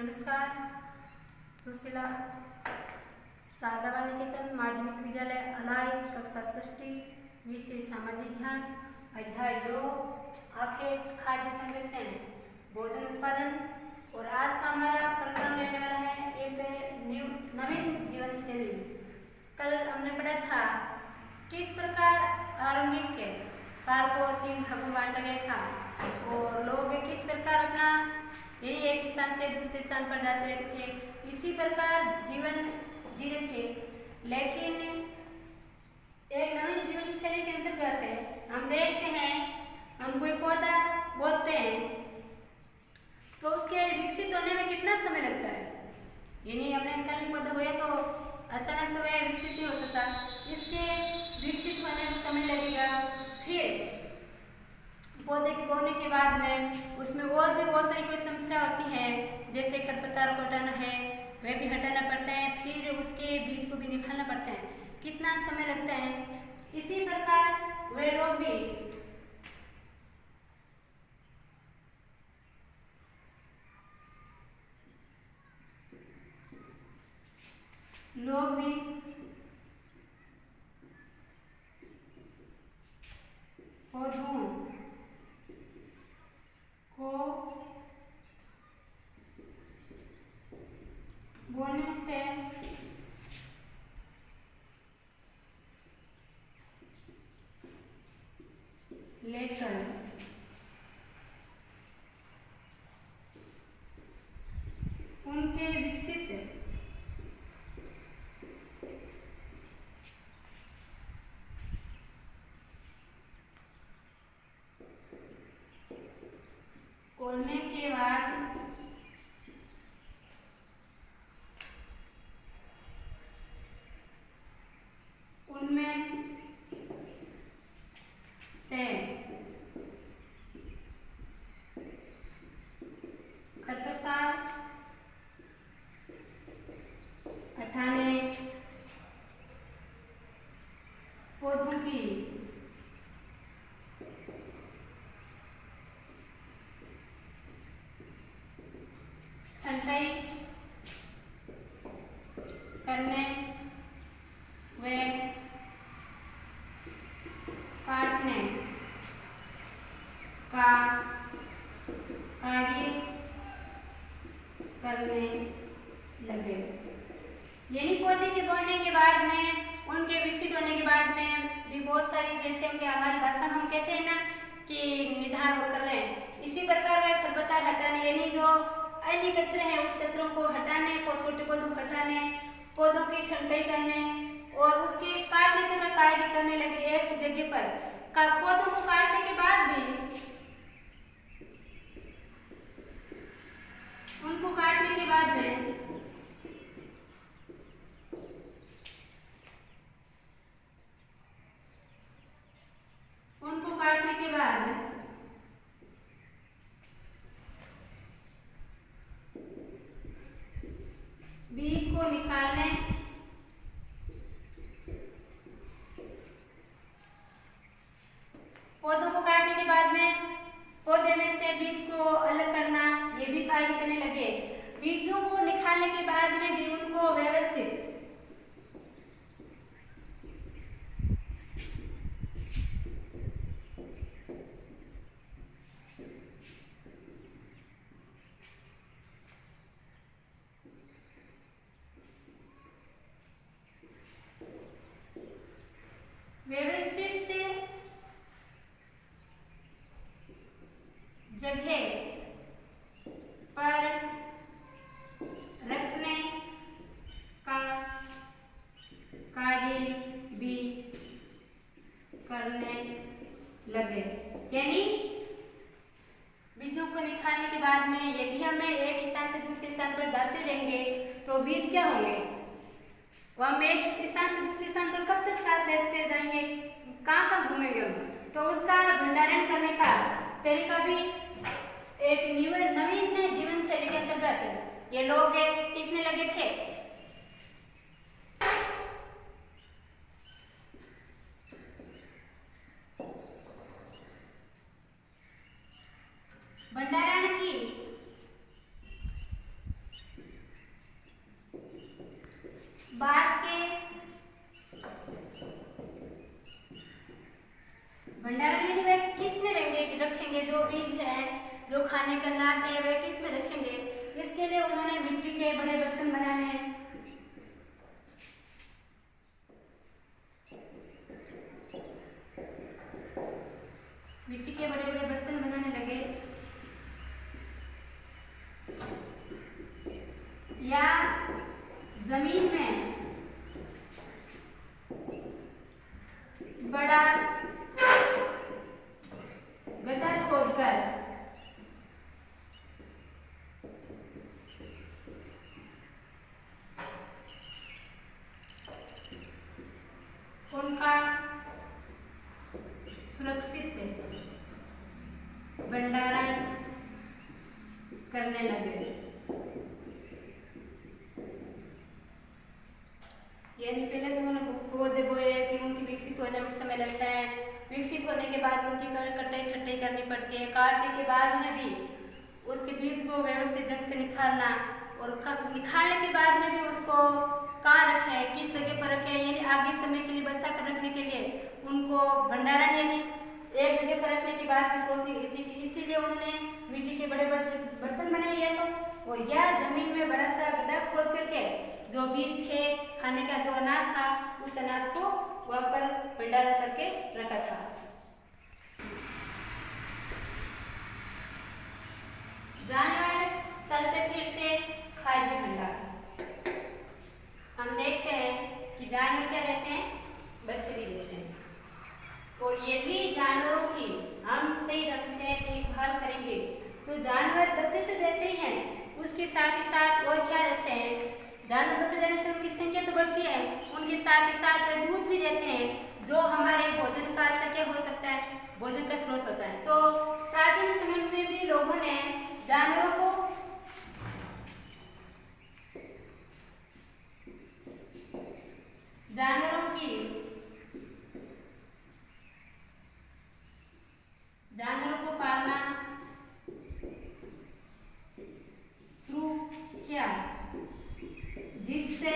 नमस्कार। सुशीला शारदा निकेतन माध्यमिक विद्यालय अलाई कक्षा षष्ठी विषय सामाजिक ज्ञान अध्याय 2 आखेट खाद्य संरक्षण भोजन उत्पादन। और आज का हमारा प्रकरण रहने वाला है एक नवीन जीवन शैली। कल हमने पढ़ा था किस प्रकार आरंभिक काल को 3 भागों में बांटा गया था और लोग किस प्रकार अपना यही एक स्थान से दूसरे स्थान पर जाते रहते थे, इसी प्रकार जीवन जी रहे थे। लेकिन एक नवीन जीवन शैली के अंतर्गत हम देखते हैं, हम कोई पौधा बोते हैं तो उसके विकसित होने में कितना समय लगता है। यानी हमने कल पौधा बोया तो अचानक तो वह विकसित नहीं हो सकता, इसके विकसित होने में समय लगेगा। फिर पौधे के बोने के बाद में उसमें और भी बहुत सारी कोई समस्या होती है, जैसे खरपतवार को हटाना है, वह भी हटाना पड़ता है, फिर उसके बीज को भी निकालना पड़ता है, कितना समय लगता है। इसी प्रकार वे लोग भी पौधों को बोने से लेकर उनके विकसित होने के बाद उनमें से खरपतवार हटाने, पौधों की छंटाई करने व काटने का कार्य करने लगे। यही पौधे के बोने के बाद में उनके विकसित होने के बाद में भी बहुत सारी, जैसे उनके हमारी भाषा हम कहते हैं ना कि निदान और कर रहे हैं, इसी प्रकार वह खरपतवार हटाने यानी जो अन्य कचरे हैं उस कचरों को हटाने को, छोटे पौधों को हटाने, पौधों की छंटाई करने और उसके काटने तक का कार्य करने लगे। एक जगह पर पौधों को काटने के बाद भी उनको काटने के बाद में बीज को निकालने, पौधों को काटने के बाद में पौधे में से बीज को अलग करना, ये भी कार्य करने लगे। बीजों को निकालने के बाद में भी उनको व्यवस्थित जगह पर रखने का कार्य भी करने लगे। यानी बीजों को निकालने के बाद में यदि हमें एक स्थान से दूसरे स्थान पर जाते रहेंगे तो बीज क्या होंगे, वो हम एक स्थान से दूसरे स्थान पर कब तक साथ लेते जाएंगे, कहाँ कहाँ घूमेंगे हम, तो उसका भंडारण करने का तरीका भी एक नवीन जीवन शैली के अंतर्गत ये लोग सीखने लगे थे। भंडारण की भंडारण यानी वे किस में रखेंगे, जो बीज है, जो खाने का अनाज है, वे किस में रखेंगे। इसके लिए उन्होंने मिट्टी के बड़े बर्तन बनाने हैं। मिट्टी के बड़े बड़े बर्तन बनाने लगे, या जमीन में बड़ा गड्ढा खोदकर उनका सुरक्षित भंडारण करने लगे। यानी पहले तो उन्होंने पौधे बोए कि उनकी विकसित होने में समय लगता है, विकसित होने के बाद उनकी कटाई छटाई करनी पड़ती है, काटने के बाद में भी उसके बीज को व्यवस्थित ढंग से निकालना, और निकालने के बाद में भी उसको कहाँ रखें, किस जगह पर रखें, यानी आगे समय के लिए बचा कर रखने के लिए उनको भंडारण यानी एक जगह पर रखने की बात की सोचती। इसीलिए उन्होंने मिट्टी के बड़े बड़े बर्तन बनाए या तो, और या जमीन में बड़ा सा गड्ढा खोद करके जो बीज थे, खाने का जो अनाज था, उस अनाज को वहां पर भंडारण करके रखा था। जानवर चलते फिरते खाद्य भंडार। हम देखते हैं कि जानवर क्या देते हैं, बच्चे भी देते हैं, और यदि जानवरों की हम सही ढंग से देखभाल करेंगे तो जानवर बच्चे तो देते हैं, उसके साथ ही साथ और क्या देते हैं, जानवर बच्चे देने से उनकी संख्या तो बढ़ती है, उनके साथ ही साथ वे दूध भी देते हैं, जो हमारे भोजन का क्या हो सकता है, भोजन का स्रोत होता है। तो प्राचीन समय में भी लोगों ने जानवरों को पालना शुरू किया, जिससे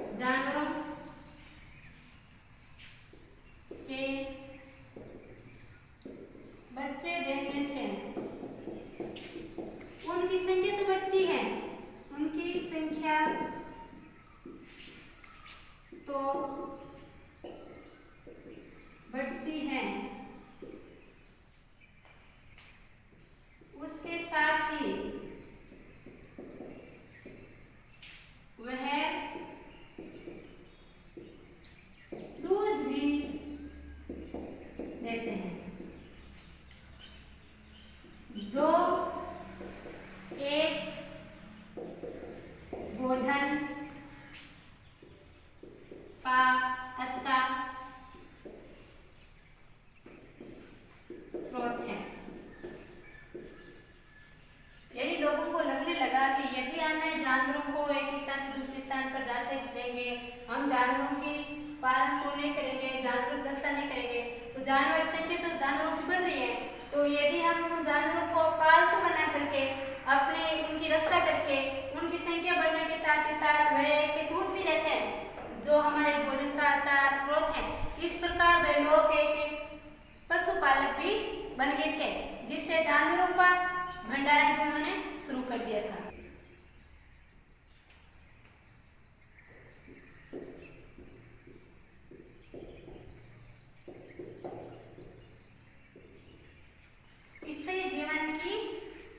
जानवरों के बच्चे देने से उनकी संख्या तो बढ़ती है, उनकी संख्या तो बढ़ती है, उसके साथ ही वह दूध भी देते हैं, जो एक भोजन का अच्छा स्रोत है। यदि लोगों को लगने लगा कि यदि हमें जानवरों को एक स्थान से दूसरे स्थान पर जाते रहेंगे, हम जानवरों की पालन पोषण नहीं करेंगे, जानवरों की रक्षा नहीं करेंगे, तो जानवर संख्या तो जानवरों की बढ़ रही है। तो यदि हम उन जानवरों को पालतू बना करके अपने उनकी रक्षा करके उनकी संख्या बढ़ने के साथ वह एक दूध भी देते हैं, जो हमारे भोजन का अच्छा स्रोत है। इस प्रकार वे लोग एक पशुपालक भी बन गए थे, जिससे जानवरों का भंडारण भी उन्होंने शुरू कर दिया था। इससे जीवन की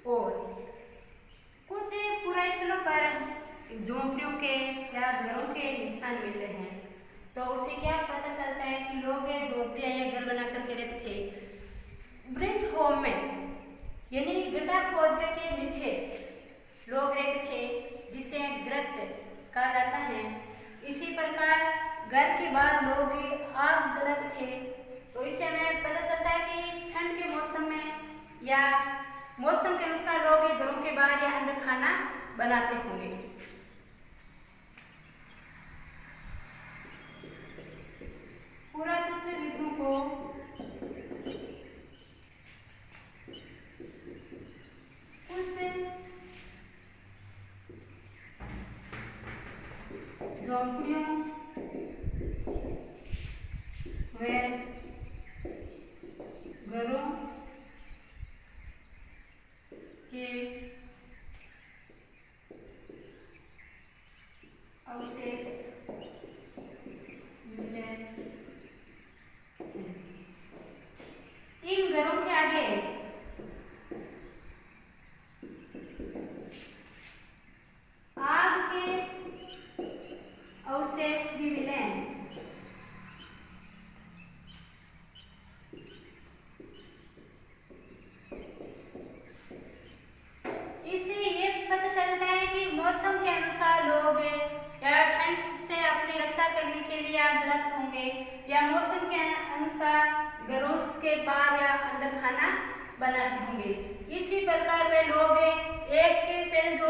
ओर कुछ पूरा स्थलों पर झोंपड़ियों के या घरों के निशान मिल रहे हैं, तो उसे क्या पता चलता है कि लोग झोंपड़ियां या घर बना करके रहते थे। ब्रिज होम में यानी गड्ढा खोद करके नीचे लोग रहते थे, जिसे ग्रत कहा जाता है। इसी प्रकार घर के बाहर लोग आग जलाते थे, तो इससे हमें पता चलता है कि ठंड के मौसम में या मौसम के अनुसार लोग घरों के बाहर या अंदर खाना बनाते होंगे। पुरातत्वविदों को कुछ झोंपड़ियों व घरों के अवशेष मिले हैं। इन घरों के आगे आग के अवशेष भी मिले हैं। इससे ये पता चलता है कि मौसम के अनुसार लोग या ठंड से अपनी रक्षा करने के लिए आग जलाते होंगे, या मौसम के अनुसार घरों के बाहर या अंदर खाना बनाते होंगे। इसी प्रकार वे लोग एक के पहले जो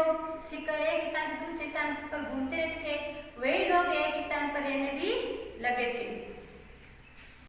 एक स्थान से दूसरे स्थान पर घूमते रहते थे, वही लोग एक स्थान पर रहने भी लगे थे।